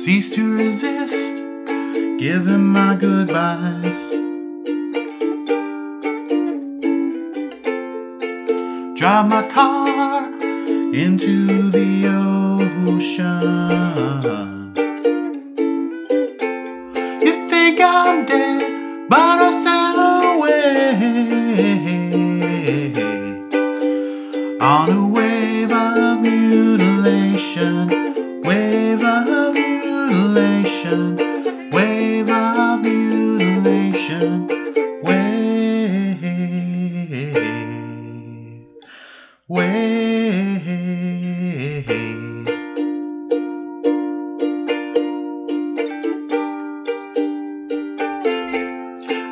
cease to resist, give him my goodbyes. Drive my car into the ocean. You think I'm dead, but I sail away on a wave of mutilation, wave of mutilation, wave of mutilation, wave.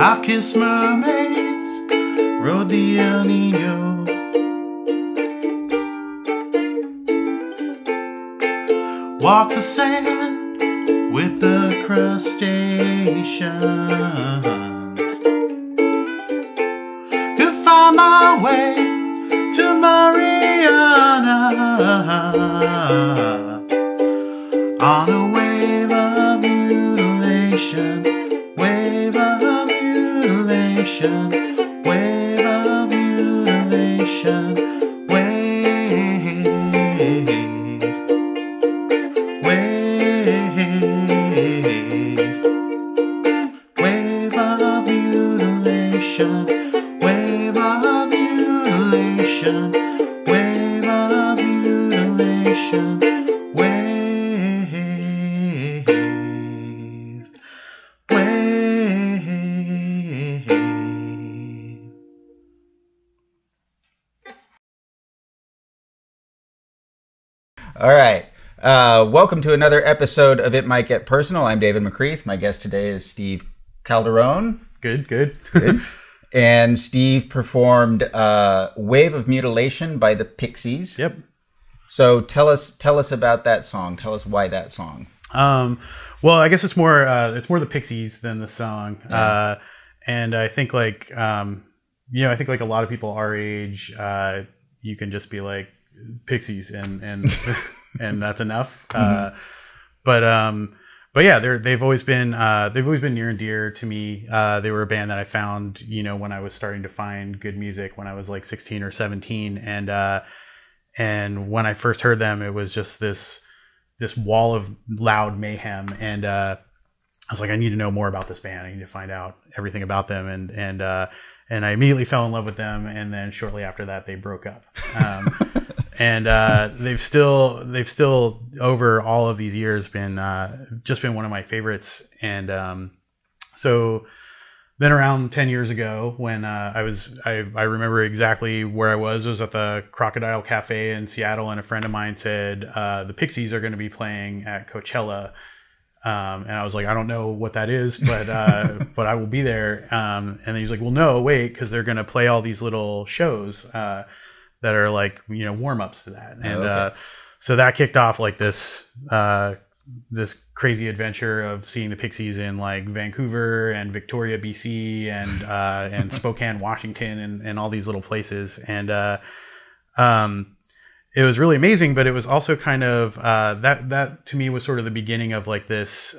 I've kissed mermaids, rode the El Nino, walked the sand with the crustaceans, could find my way to Mariana on a wave of mutilation, wave of mutilation, wave of mutilation, wave, wave, wave of mutilation, wave of mutilation, wave of mutilation, wave, wave. All right. Welcome to another episode of It Might Get Personal. I'm David McCreath. My guest today is Steve Calderon. Good. And Steve performed Wave of Mutilation by the Pixies. Yep. So tell us about that song. Tell us why that song. Well, I guess it's more the Pixies than the song. Yeah. And I think like I think like a lot of people our age, you can just be like Pixies and and that's enough. Mm-hmm. But yeah, they've always been near and dear to me. They were a band that I found, when I was starting to find good music when I was like 16 or 17. And when I first heard them, it was just this wall of loud mayhem. And I was like, I need to know more about this band. I need to find out everything about them. And I immediately fell in love with them. And then shortly after that, they broke up. And they've still over all of these years been one of my favorites. And so then around 10 years ago, when I remember exactly where I was at the Crocodile Cafe in Seattle, and a friend of mine said the Pixies are going to be playing at Coachella. And I was like, I don't know what that is, but but I will be there. And then he's like, well, no, wait, because they're going to play all these little shows that are like, warm-ups to that. And okay. So that kicked off like this crazy adventure of seeing the Pixies in like Vancouver and Victoria, BC, and Spokane, Washington, and all these little places. And it was really amazing, but it was also kind of that to me was sort of the beginning of like this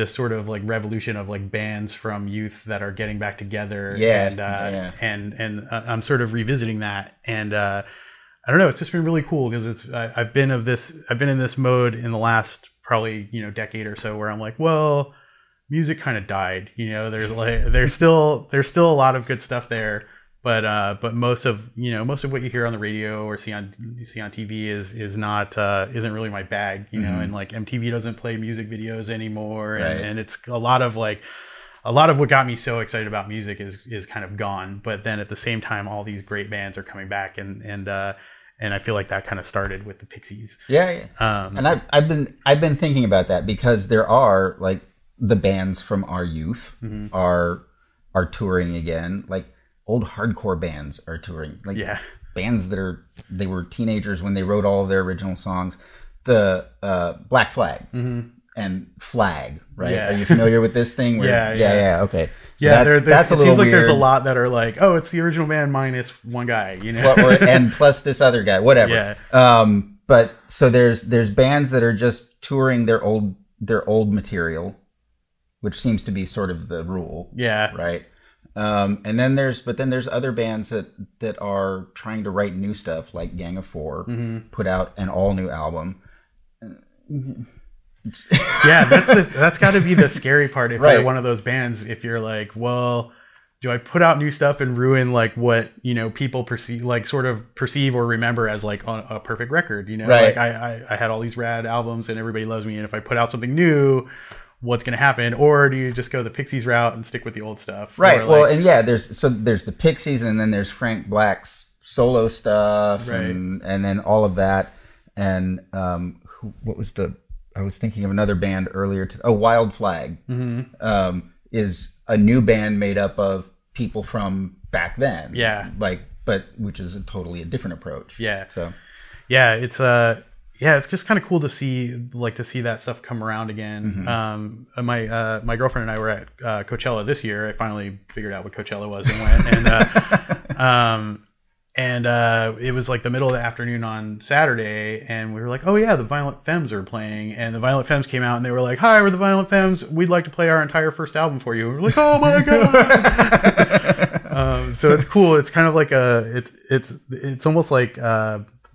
sort of like revolution of like bands from youth that are getting back together. And I'm sort of revisiting that. And I don't know, it's just been really cool because I've been in this mode in the last probably, decade or so where I'm like, well, music kind of died, there's still a lot of good stuff there. But most of what you hear on the radio or see on TV is not isn't really my bag, Mm-hmm. and like MTV doesn't play music videos anymore, right. and it's a lot of what got me so excited about music is kind of gone. But then at the same time, all these great bands are coming back, and I feel like that kind of started with the Pixies. Yeah. And I've been thinking about that because there are like the bands from our youth Mm-hmm. are touring again, like. Old hardcore bands are touring, like bands they were teenagers when they wrote all of their original songs. The Black Flag Mm-hmm. and Flag, right? Yeah. Are you familiar with this thing? Yeah. Okay. So that's a little. It seems like weird. there's a lot that are like, oh, it's the original band minus one guy, and plus this other guy, whatever. Yeah. But so there's bands that are just touring their old material, which seems to be sort of the rule. Yeah. Right. And then there's other bands that are trying to write new stuff, like Gang of 4, put out an all new album. Yeah, that's got to be the scary part if you're one of those bands. If you're like, well, do I put out new stuff and ruin like what people perceive, like sort of perceive or remember as like a perfect record? Like I had all these rad albums and everybody loves me, and if I put out something new, what's going to happen? Or do you just go the Pixies route and stick with the old stuff? Right. Well, and yeah, there's the Pixies, and then there's Frank Black's solo stuff, and then all of that, and what was I was thinking of another band earlier. Wild Flag is a new band made up of people from back then. Yeah. But which is totally a different approach. Yeah. So. Yeah, it's just kind of cool to see that stuff come around again. My girlfriend and I were at Coachella this year. I finally figured out what Coachella was and went. And it was like the middle of the afternoon on Saturday, and we were like, oh yeah, the Violent Femmes are playing. And the Violent Femmes came out and they were like, hi, we're the Violent Femmes. We'd like to play our entire first album for you. And we're like, oh my God. So it's cool. It's kind of like it's almost like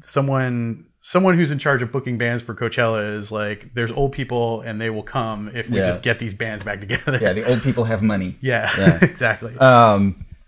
someone who's in charge of booking bands for Coachella is like, there's old people and they will come if we just get these bands back together. Yeah, the old people have money. Yeah. Exactly.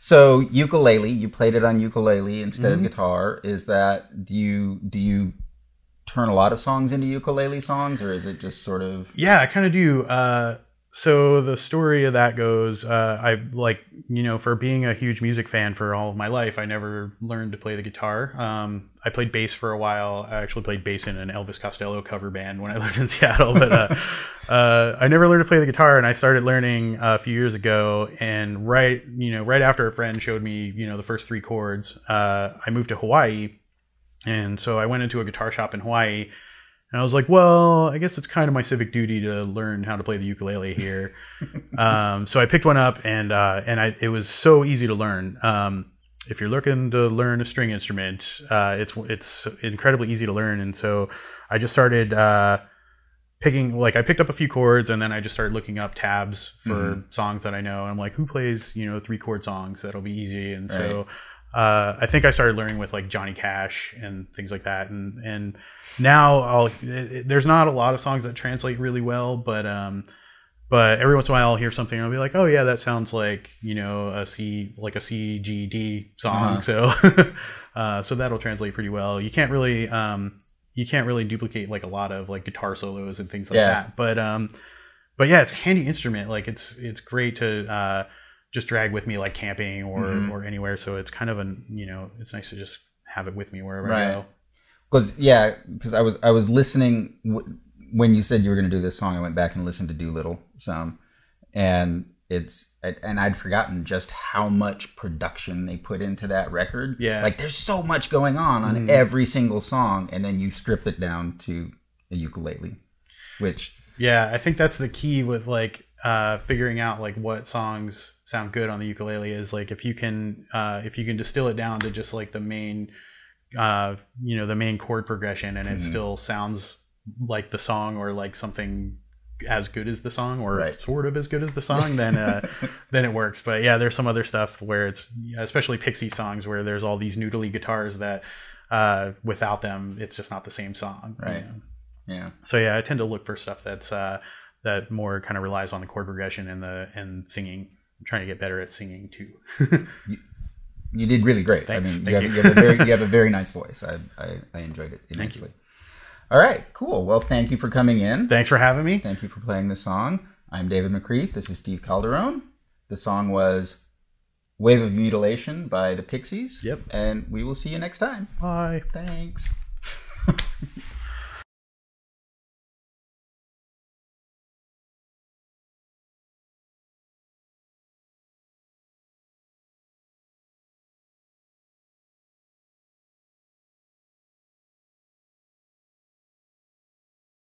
So ukulele, you played it on ukulele instead of guitar. Is that, do you turn a lot of songs into ukulele songs, or is it just sort of? Yeah, I kind of do. So the story of that goes, I like, for being a huge music fan for all of my life, I never learned to play the guitar. I played bass for a while. I actually played bass in an Elvis Costello cover band when I lived in Seattle, but I never learned to play the guitar, and I started learning a few years ago. And right after a friend showed me, the first 3 chords, I moved to Hawaii, and so I went into a guitar shop in Hawaii. And I was like, well, I guess it's kind of my civic duty to learn how to play the ukulele here. So I picked one up, and it was so easy to learn. If you're looking to learn a string instrument, it's incredibly easy to learn. And so I just started picking, like, I picked up a few chords, and then I just started looking up tabs for songs that I know. And I'm like, who plays 3-chord songs? That'll be easy. And so I think I started learning with like Johnny Cash and things like that, and now there's not a lot of songs that translate really well, but every once in a while I'll hear something and I'll be like, oh yeah, that sounds like a C, like a C G D song, so so that'll translate pretty well. You can't really duplicate like a lot of like guitar solos and things like that, but yeah, it's a handy instrument. Like it's great to just drag with me like camping or anywhere. So it's kind of it's nice to just have it with me wherever I go. Because I was listening when you said you were going to do this song. I went back and listened to Doolittle some, and I'd forgotten just how much production they put into that record. Yeah, like there's so much going on every single song, and then you strip it down to a ukulele, which I think that's the key with like figuring out like what songs sound good on the ukulele is like if you can distill it down to just like the main the main chord progression, and it still sounds like the song or like something as good as the song or sort of as good as the song, then it works. But yeah, there's some other stuff where it's, especially Pixies songs, where there's all these noodly guitars that without them it's just not the same song. Yeah. So yeah, I tend to look for stuff that's that more kind of relies on the chord progression and singing. I'm trying to get better at singing too. You did really great. Thanks. I mean, you have a very nice voice. I enjoyed it immensely. All right, cool. Well, thank you for coming in. Thanks for having me. Thank you for playing the song. I'm David McCreath. This is Steve Calderon. The song was Wave of Mutilation by the Pixies. Yep. And we will see you next time. Bye. Thanks.